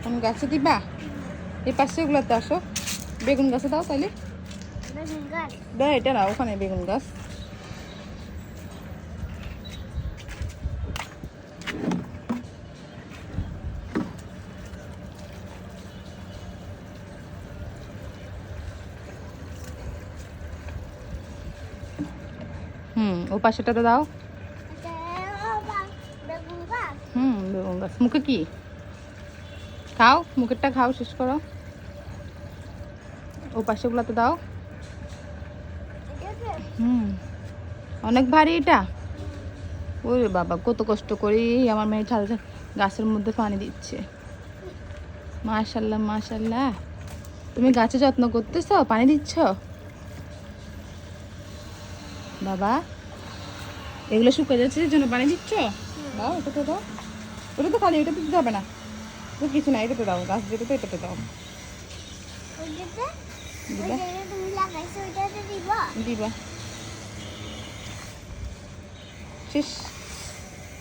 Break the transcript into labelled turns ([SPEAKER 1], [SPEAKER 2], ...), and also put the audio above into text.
[SPEAKER 1] কোন গাছে দিবা? এই পাশে এগুলোতে আসো, বেগুন গাছে দাও তাইলে। দাও এটা না, ওখানে বেগুন গাছ। ও পাশেটাতে দাও। বেগুন গাছ। মুখে কি খাও? মুখেরটা খাও, শেষ করো। ও পাশেগুলোতে দাও। অনেক ভারী এটা। ওরে বাবা, কত কষ্ট করি আমার মেয়ে ঝাল ঝাল গাছের মধ্যে পানি দিচ্ছে। মাশাল্লাহ মাশাল্লাহ, তুমি গাছে যত্ন করতেছো, পানি দিচ্ছ। বাবা, এগুলো শুকিয়ে যাচ্ছে এর জন্য পানি দিচ্ছ? দাও, এটাতে দাও। ওটা তো খালি, ওটাতে দিতে হবে না, তো কিছু না, এটাতে দাও। গাছ যেটাতে এটাতে দাও। দিবা শেষ।